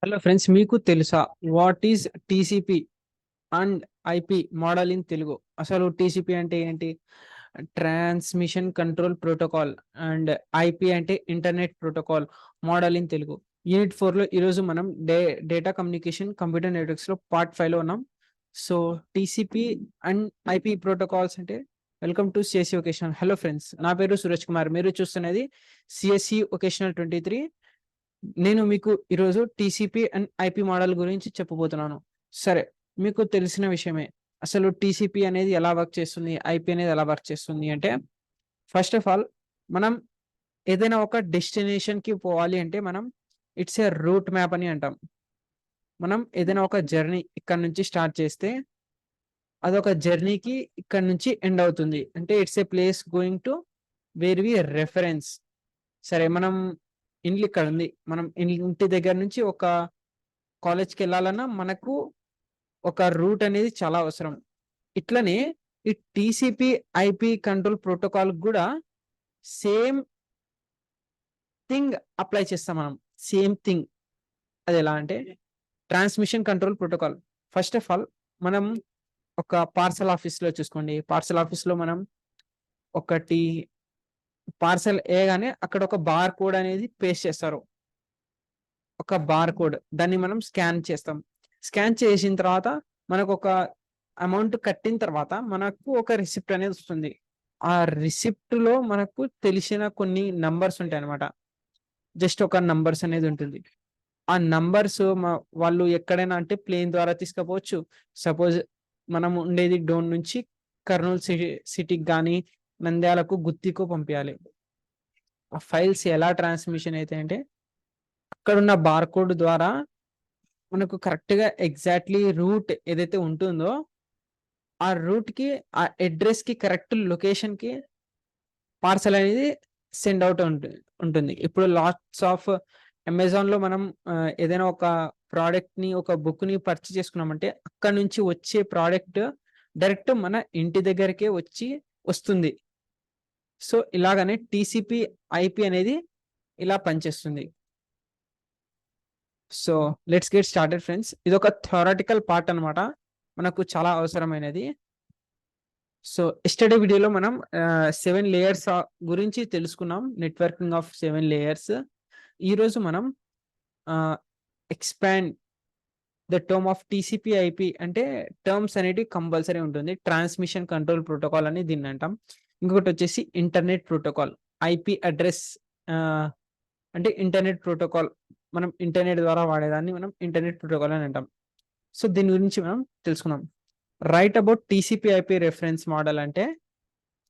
Hello friends, మీకు తెలుసా what is TCP and IP model in Telugu? అసలు టీసీపీ అంటే ఏంటి? Transmission control protocol. And IP అంటే internet protocol model in Telugu. Unit 4 లో ఈరోజు మనం డేటా కమ్యూనికేషన్ కంప్యూటర్ నెట్వర్క్స్ లో పార్ట్ 5 లో ఉన్నాం. So TCP and IP protocols అంటే welcome to CSC vocational. Hello friends, నా పేరు సూరజ్ కుమార్. మీరు చూస్తున్నది సిఎస్సి వొకేషనల్ 23. నేను మీకు ఈరోజు టీసీపీ అండ్ ఐపీ మోడల్ గురించి చెప్పబోతున్నాను. సరే, మీకు తెలిసిన విషయమే. అసలు టీసీపీ అనేది ఎలా వర్క్ చేస్తుంది, ఐపీ అనేది ఎలా వర్క్ చేస్తుంది అంటే, ఫస్ట్ ఆఫ్ ఆల్ మనం ఏదైనా ఒక డెస్టినేషన్ కి పోవాలి అంటే మనం ఇట్స్ ఏ రూట్ మ్యాప్ అని అంటాం. మనం ఏదైనా ఒక జర్నీ ఇక్కడ నుంచి స్టార్ట్ చేస్తే అదొక జర్నీకి ఇక్కడ నుంచి ఎండ్ అవుతుంది. అంటే it's a place going to where we reference. సరే, మనం ఇల్లు ఇక్కడ ఉంది. మనం ఇంటి దగ్గర నుంచి ఒక కాలేజ్కి వెళ్ళాలన్నా మనకు ఒక రూట్ అనేది చాలా అవసరం. ఇట్లనే ఈ టీసీపీ ఐపీ కంట్రోల్ ప్రోటోకాల్ కూడా సేమ్ థింగ్ అప్లై చేస్తాం మనం. Same thing. అది ఎలా అంటే transmission control protocol. First of all మనం ఒక పార్సల్ ఆఫీస్ లో చూసుకోండి. పార్సల్ ఆఫీస్ లో మనం ఒకటి పార్సల్ వేయగానే అక్కడ ఒక బార్ కోడ్ అనేది పేస్ట్ చేస్తారు. ఒక బార్ కోడ్, దాన్ని మనం స్కాన్ చేస్తాం. స్కాన్ చేసిన తర్వాత మనకు ఒక అమౌంట్ కట్టిన తర్వాత మనకు ఒక రిసిప్ట్ అనేది వస్తుంది. ఆ రిసిప్ట్ లో మనకు తెలిసిన కొన్ని నంబర్స్ ఉంటాయి అనమాట. జస్ట్ ఒక నంబర్స్ అనేది ఉంటుంది. ఆ నంబర్స్ వాళ్ళు ఎక్కడైనా అంటే ప్లేన్ ద్వారా తీసుకుపోవచ్చు. సపోజ్ మనం ఉండేది డోన్ నుంచి కర్నూలు సిటీకి కానీ నంద్యాలకు గుత్తికు పంపించాలి. ఆ ఫైల్స్ ఎలా ట్రాన్స్మిషన్ అయితే అంటే అక్కడున్న బార్కోడ్ ద్వారా మనకు కరెక్ట్ గా ఎగ్జాక్ట్లీ రూట్ ఏదైతే ఉంటుందో ఆ రూట్ కి, ఆ అడ్రస్ కి, కరెక్ట్ లొకేషన్ కి పార్సల్ అనేది సెండ్ అవుట్ ఉంటుంది. ఇప్పుడు లాట్స్ ఆఫ్ అమెజాన్ లో మనం ఏదైనా ఒక ప్రోడక్ట్ ని, ఒక బుక్ ని పర్చేస్ చేసుకున్నామంటే అక్కడ నుంచి వచ్చే ప్రోడక్ట్ డైరెక్ట్ మన ఇంటి దగ్గరకే వస్తుంది. సో ఇలాగనే టీసీపీ ఐపీ అనేది ఇలా పనిచేస్తుంది. So let's get started friends. ఇది ఒక థియరాటికల్ పార్ట్ అనమాట, మనకు చాలా అవసరమైనది. సో ఎస్టర్డే వీడియోలో మనం 7 లేయర్స్ గురించి తెలుసుకున్నాం. Networking of 7 layers. ఈరోజు మనం expand the term of TCP IP అంటే టర్మ్స్ అనేటివి కంపల్సరీ ఉంటుంది. ట్రాన్స్మిషన్ కంట్రోల్ ప్రోటోకాల్ అని దీన్ని అంటాం. ఇంకొకటి వచ్చేసి ఇంటర్నెట్ ప్రోటోకాల్. ఐపీ అడ్రస్ అంటే ఇంటర్నెట్ ప్రోటోకాల్. మనం ఇంటర్నెట్ ద్వారా వాడేదాన్ని మనం ఇంటర్నెట్ ప్రోటోకాల్ అని అంటాం. సో దీని గురించి మనం తెలుసుకున్నాం. Right about TCP IP reference model అంటే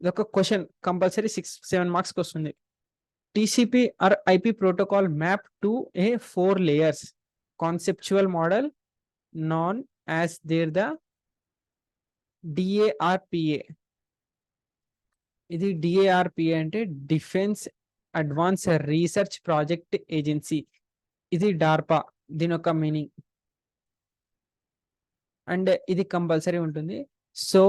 ఇది ఒక క్వశ్చన్ కంపల్సరీ 6-7 మార్క్స్ వస్తుంది. TCP or IP protocol map to a 4 layers conceptual model known as there the DARPA. ఇది డిఏఆర్పిఏ అంటే defence advance research project agency. ఇది డార్పా, దీని యొక్క meaning. And ఇది కంపల్సరీ ఉంటుంది. So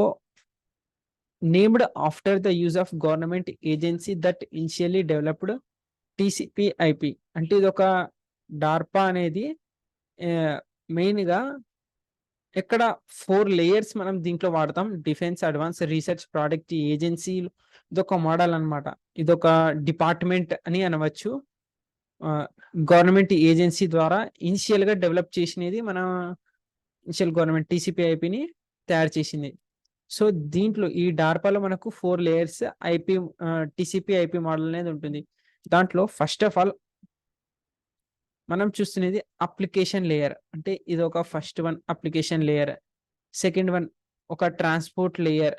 named after the use of government agency that initially developed TCP IP. అంటే ఇది ఒక డార్పా అనేది మెయిన్ గా ఇక్కడ 4 లేయర్స్ మనం దీంట్లో వాడతాం. Defence advance research project agency ఇదొక మోడల్ అనమాట. ఇదొక డిపార్ట్మెంట్ అని అనవచ్చు. గవర్నమెంట్ ఏజెన్సీ ద్వారా ఇనిషియల్ గా డెవలప్ చేసినది మన ఇనిషియల్ గవర్నమెంట్ టీసీపీ ఐపీని తయారు చేసింది. సో దీంట్లో ఈ డార్పాలో మనకు 4 layers IP TCP IP model అనేది ఉంటుంది. దాంట్లో ఫస్ట్ ఆఫ్ ఆల్ మనం చూస్తున్నది అప్లికేషన్ లేయర్. అంటే ఇది ఒక first one application layer. Second one ఒక ట్రాన్స్పోర్ట్ లేయర్.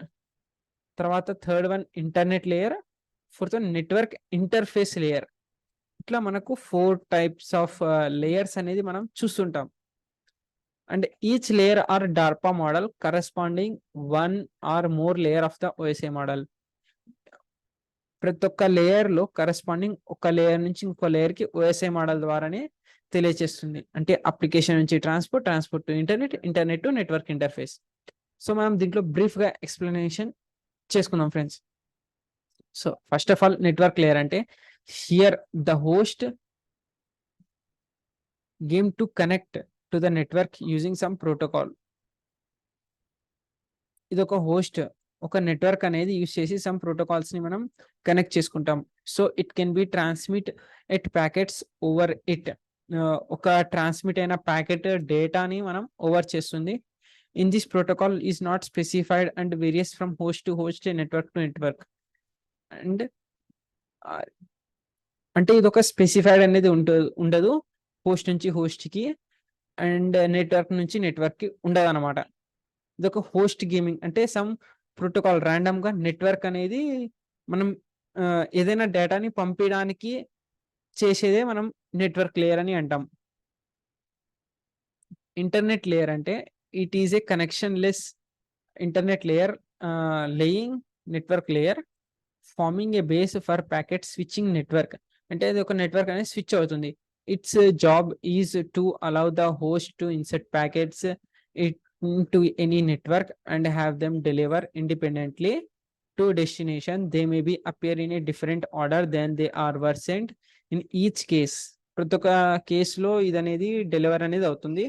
తర్వాత third one internet layer. Fourth one network interface layer. ఇట్లా మనకు 4 టైప్స్ ఆఫ్ లేయర్స్ అనేది మనం చూస్తుంటాం. And each layer or DARPA model corresponding 1 or more layer of the OSI model. ప్రతి ఒక్క layer లో కరెస్పాండింగ్ ఒక లేయర్ నుంచి ఇంకో లేయర్ కి ఓఎస్ఐ మోడల్ ద్వారానే తెలియజేస్తుంది. అంటే అప్లికేషన్ నుంచి transport, transport to internet, internet to network interface. So మనం దీంట్లో బ్రీఫ్ గా ఎక్స్ప్లెనేషన్ చేసుకుందాం friends. So first of all network layer అంటే here the host game to connect to the network using some protocol. ఇది ఒక host, ఒక network అనేది use చేసి సమ్ ప్రోటోకాల్స్ ని మనం కనెక్ట్ చేసుకుంటాం. So it can be transmit at packets over it. ఒక ట్రాన్స్మిట్ అయిన ప్యాకెట్ డేటాని మనం ఓవర్ చేస్తుంది. In this protocol is not specified and various from host to host, network to network. And అంటే ఇది ఒక స్పెసిఫైడ్ అనేది ఉండదు హోస్ట్ నుంచి హోస్ట్ కి, అండ్ నెట్వర్క్ నుంచి నెట్వర్క్ కి ఉండదు అనమాట. ఇది ఒక హోస్ట్ గేమింగ్ అంటే సమ్ ప్రోటోకాల్ ర్యాండమ్ గా నెట్వర్క్ అనేది మనం ఏదైనా డేటాని పంపించడానికి చేసేదే మనం నెట్వర్క్ లేయర్ అని అంటాం. ఇంటర్నెట్ లేయర్ అంటే it is a connection less internet layer laying network layer farming A base for packet switching network. అంటే అది ఒక నెట్వర్క్ అనేది స్విచ్ అవుతుంది. It's job is to allow the host to insert packets it to any network and have them deliver independently to destination. They may be appear in a different order than they were sent in each case. ప్రతి ఒక్క కేసులో ఇది అనేది deliver అనేది అవుతుంది.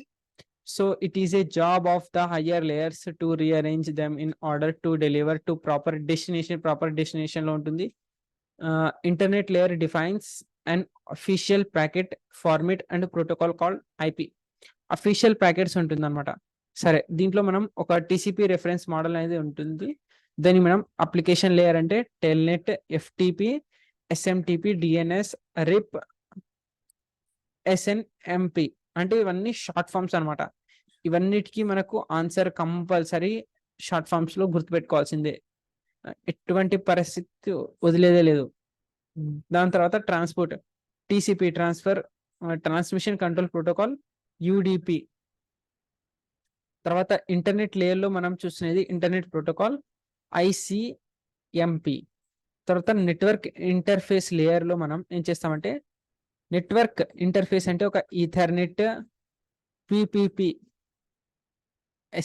So it is a job of the higher layers to rearrange them in order to deliver to proper destination లో ఉంటుంది. Internet layer defines and official packet format and protocol called IP. Official packets ఉంటుంది అనమాట. సరే, దీంట్లో మనం ఒక TCP reference model అనేది ఉంటుంది. దాన్ని మనం అప్లికేషన్ లేయర్ అంటే టెల్నెట్, ఎఫ్టిపి, ఎస్ఎంటిపి, డిఎన్ఎస్, రిప్, ఎస్ఎన్ఎంపి అంటే ఇవన్నీ షార్ట్ ఫామ్స్ అనమాట. ఇవన్నిటికీ మనకు ఆన్సర్ కంపల్సరీ షార్ట్ ఫామ్స్ లో గుర్తుపెట్టుకోవాల్సిందే, ఎటువంటి పరిస్థితి వదిలేదే లేదు. దాని తర్వాత transport, TCP transmission control protocol, UDP. తర్వాత ఇంటర్నెట్ లేయర్ లో మనం చూస్తున్నది ఇంటర్నెట్ ప్రోటోకాల్, ఐసిఎంపి. తర్వాత నెట్వర్క్ ఇంటర్ఫేస్ లేయర్ లో మనం ఏం చేస్తామంటే నెట్వర్క్ ఇంటర్ఫేస్ అంటే ఒక ఈథర్నెట్, పిపిపి,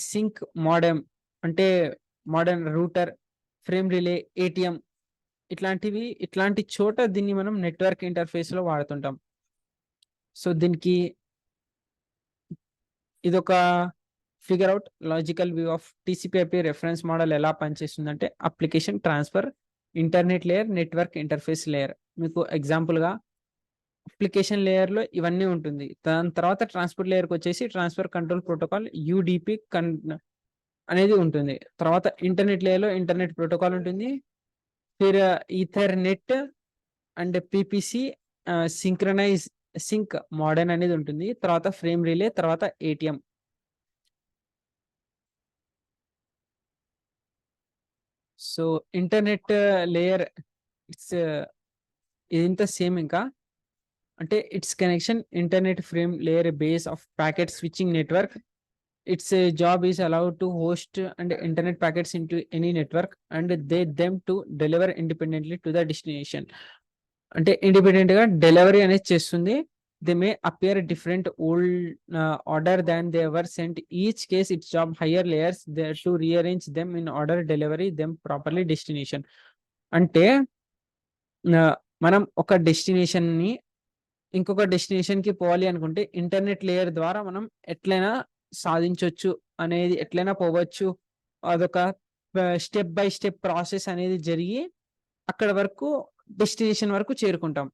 సింక్ మోడెమ్ అంటే modern router, frame relay, ATM ఇట్లాంటి చోట దీన్ని మనం నెట్వర్క్ ఇంటర్ఫేస్ లో వాడుతుంటాం. సో దీనికి ఇదొక figure out logical view of TCP reference model ఎలా పనిచేస్తుందంటే application transfer, internet layer, network interface layer. మీకు ఎగ్జాంపుల్ గా అప్లికేషన్ లేయర్ లో ఇవన్నీ ఉంటుంది. దాని తర్వాత ట్రాన్స్పోర్ట్ లేయర్కి వచ్చేసి ట్రాన్స్ఫర్ కంట్రోల్ ప్రోటోకాల్, యూడిపి అనేది ఉంటుంది. తర్వాత ఇంటర్నెట్ లేయర్ లో ఇంటర్నెట్ ప్రోటోకాల్ ఉంటుంది. ఫిర్ ethernet and PPC sync modern అనేది ఉంటుంది. తర్వాత ఫ్రేమ్ రిలే, తర్వాత ATM. So internet layer it's ఇదంతా సేమ్ ఇంకా అంటే it's connection internet frame layer base of packet switching network. Its job is allowed to host and internet packets in to any network and them to deliver independently to the destination. అంటే independent గా delivery అనేది చేస్తుంది. They May appear different old order than they were cent. Each case it's job higher layers to rearrange them in order delivery them properly destination. అంటే మనం ఒక destination ని ఇంకొక destination కి పోవాలి అనుకుంటే ఇంటర్నెట్ లేయర్ ద్వారా మనం ఎట్లయినా సాధించవచ్చు అనేది, ఎట్లయినా పోవచ్చు. అదొక స్టెప్ బై స్టెప్ ప్రాసెస్ అనేది జరిగి అక్కడ వరకు డెస్టినేషన్ వరకు చేరుకుంటాం.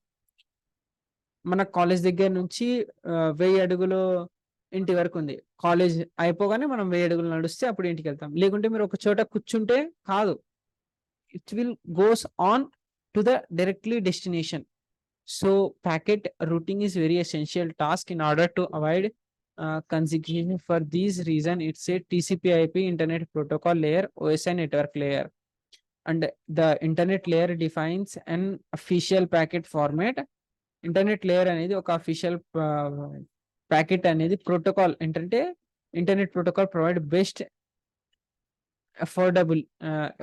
మన కాలేజ్ దగ్గర నుంచి 1000 అడుగులు ఇంటి వరకు ఉంది. కాలేజ్ అయిపోగానే మనం 1000 అడుగులు నడిస్తే అప్పుడు ఇంటికి వెళ్తాం. లేకుంటే మీరు ఒక చోట కూర్చుంటే కాదు, it will goes on to the directly destination. So packet routing is very essential task in order to avoid consequences. For these reason, it's a TCP/IP Internet Protocol layer, OSI network layer, and the Internet layer defines an official packet format. Internet layer అనేది ఒక official packet అనేది protocol ఏంటంటే internet protocol provide best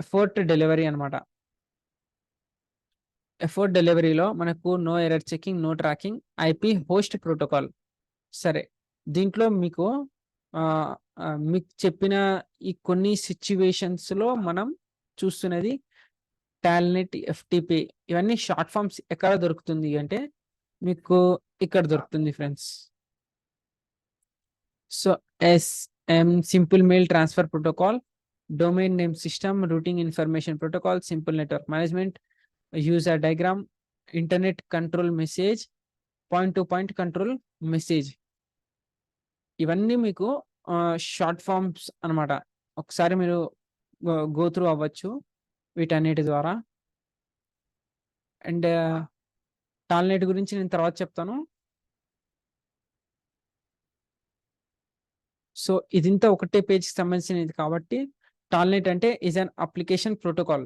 effort delivery అనమాట. Effort డెలివరీలో మనకు no error checking, no tracking, IP host protocol. సరే, దీంట్లో మీకు చెప్పిన ఈ కొన్ని సిచ్యువేషన్స్ లో మనం చూస్తున్నది టాల్నెట్, ఎఫ్టిపి ఇవన్నీ షార్ట్ ఫామ్స్ ఎక్కడ దొరుకుతుంది అంటే మీకు ఇక్కడ దొరుకుతుంది friends. So simple mail transfer protocol, domain name system, routing information protocol, simple network management, user diagram, internet control message, point to point control message. ఇవన్నీ మీకు షార్ట్ ఫామ్స్ అన్నమాట. ఒకసారి మీరు గో త్రూ అవ్వచ్చు వీటన్నిటి ద్వారా. అండ్ టాల్నెట్ గురించి నేను తర్వాత చెప్తాను. సో ఇదింతా ఒకటే పేజ్కి సంబంధించినది కాబట్టి టాల్నెట్ అంటే is an application protocol.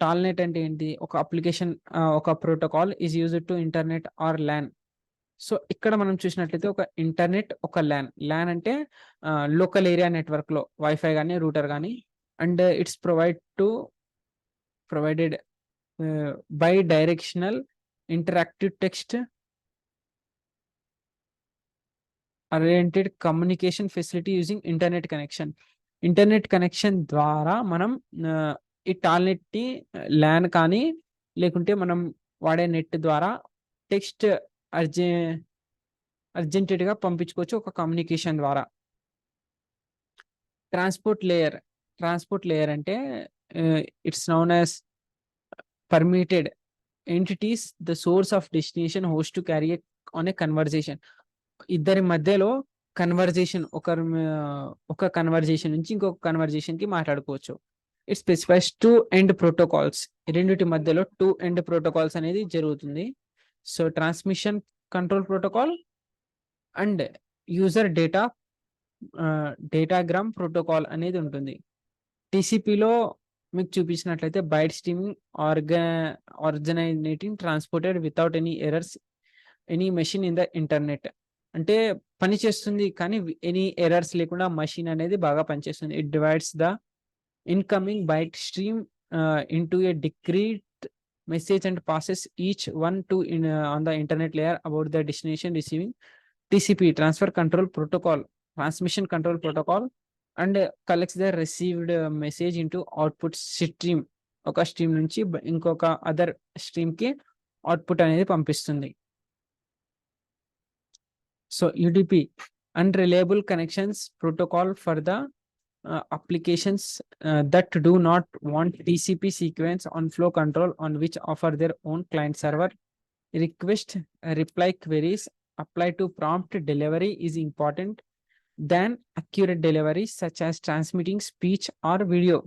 Telnet అంటే ఏంటి? ఒక అప్లికేషన్, ఒక protocol is used to internet or LAN. So ఇక్కడ మనం చూసినట్లయితే ఒక ఇంటర్నెట్, ఒక ల్యాన్. ల్యాన్ అంటే లోకల్ ఏరియా నెట్వర్క్ లో వైఫై కానీ రూటర్ కానీ. And it's provided by directional interactive text oriented communication facility using internet connection. Internet connection ద్వారా మనం ఈ టాల్నెట్ ని ల్యాన్ కానీ లేకుంటే మనం వాడే నెట్ ద్వారా టెక్స్ట్ అర్జెంటెడ్ గా పంపించుకోవచ్చు ఒక కమ్యూనికేషన్ ద్వారా. ట్రాన్స్పోర్ట్ లేయర్ అంటే it's noun as permitted entities the source of destination host to carry on a conversation. ఇద్దరి మధ్యలో కన్వర్జేషన్, ఒక కన్వర్జేషన్ నుంచి ఇంకొక కన్వర్జేషన్ కి మాట్లాడుకోవచ్చు. It specifies to end protocols. రెండిటి మధ్యలో టు ఎండ్ ప్రోటోకాల్స్ అనేది జరుగుతుంది. So transmission control protocol and user datagram protocol అనేది ఉంటుంది. టీసీపీలో మీకు చూపించినట్లయితే byte streaming, organising transported without any errors any machine in the internet. అంటే పని చేస్తుంది కానీ ఎనీ ఎర్రర్స్ లేకుండా మషిన్ అనేది బాగా పనిచేస్తుంది. It divides the incoming byte stream into a discrete message and passes each one to on the internet layer about the destination receiving. TCP transfer control protocol, transmission control protocol and collects the received message into output stream. ఒక stream నుంచి ఇంకొక other stream కి output అనేది పంపిస్తుంది. సో UDP unreliable connections protocol for the applications that do not want TCP sequence on flow control on which offer their own client server. Request reply queries apply to prompt delivery is important than accurate delivery such as transmitting speech or video.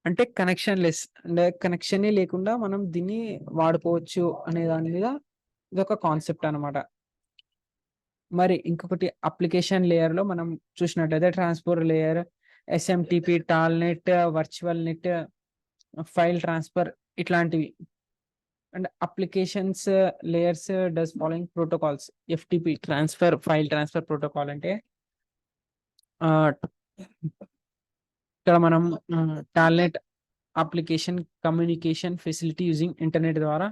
అంటే connection లేకుండా మనం దీన్ని వాడుకోవచ్చు అనే దాని మీద ఇదొక concept అనమాట. మరి ఇంకొకటి అప్లికేషన్ లేయర్ లో మనం చూసినట్లయితే transport layer, SMTP, telnet, virtual net, file transfer ఇట్లాంటివి. And applications layers does following protocols. FTP file transfer protocol అంటే ఇక్కడ మనం telnet application communication facility using internet ద్వారా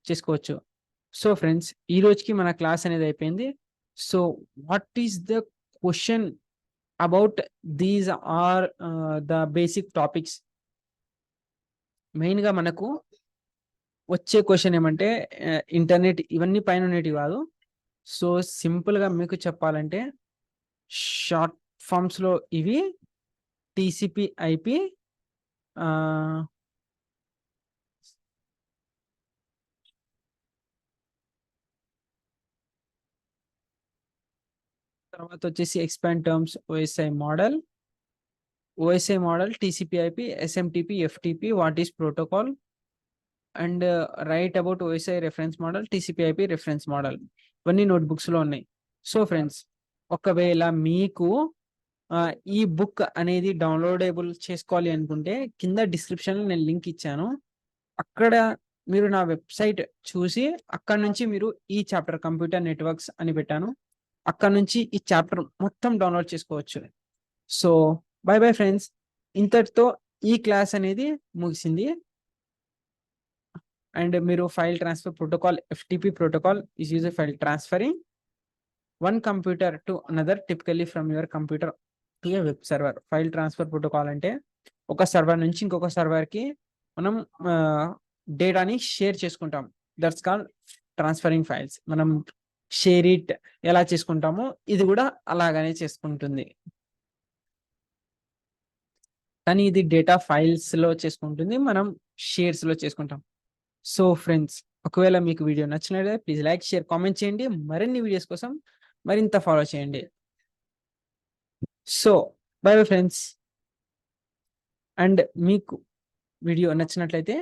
చేసుకోవచ్చు. సో ఫ్రెండ్స్, ఈ రోజుకి మన క్లాస్ అనేది అయిపోయింది. So what is the question about these are the basic topics. Main గా మనకు వచ్చే క్వశ్చన్ ఏమంటే ఇంటర్నెట్ ఇవన్నీ పైన ఉండేవి కాదు. సో సింపుల్ గా మీకు చెప్పాలంటే షార్ట్ ఫామ్స్ లో ఇవి TCP IP, తర్వాత వచ్చేసి expand terms OSI model, TCP IP, SMTP, FTP, what is protocol and write about OSI reference model, TCP IP reference model. ఇవన్నీ నోట్బుక్స్ లో ఉన్నాయి. సో ఫ్రెండ్స్, ఒకవేళ మీకు ఈ బుక్ అనేది డౌన్లోడేబుల్ చేసుకోవాలి అనుకుంటే కింద డిస్క్రిప్షన్ లో నేను లింక్ ఇచ్చాను. అక్కడ మీరు నా వెబ్సైట్ చూసి అక్కడ నుంచి మీరు ఈ చాప్టర్ కంప్యూటర్ నెట్వర్క్స్ అని పెట్టాను, అక్కడ నుంచి ఈ చాప్టర్ మొత్తం డౌన్లోడ్ చేసుకోవచ్చు. సో బై బై ఫ్రెండ్స్, ఇంతటితో ఈ క్లాస్ అనేది ముగిసింది. అండ్ మీరు file transfer protocol, FTP protocol is use file transferring one computer to another typically from your computer to A web server. File transfer protocol అంటే ఒక server నుంచి ఇంకొక server కి మనం డేటాని షేర్ చేసుకుంటాం. That's called transferring files. మనం share it ఎలా చేసుకుంటామో ఇది కూడా అలాగనే చేసుకుంటుంది. కానీ ఇది డేటా ఫైల్స్ లో చేసుకుంటుంది, మనం షేర్స్ లో చేసుకుంటాం. సో ఫ్రెండ్స్, ఒకవేళ మీకు వీడియో నచ్చినట్లయితే ప్లీజ్ లైక్, షేర్, కామెంట్ చేయండి. మరిన్ని వీడియోస్ కోసం మరింత ఫాలో చేయండి. So by bye friends. And మీకు వీడియో నచ్చినట్లయితే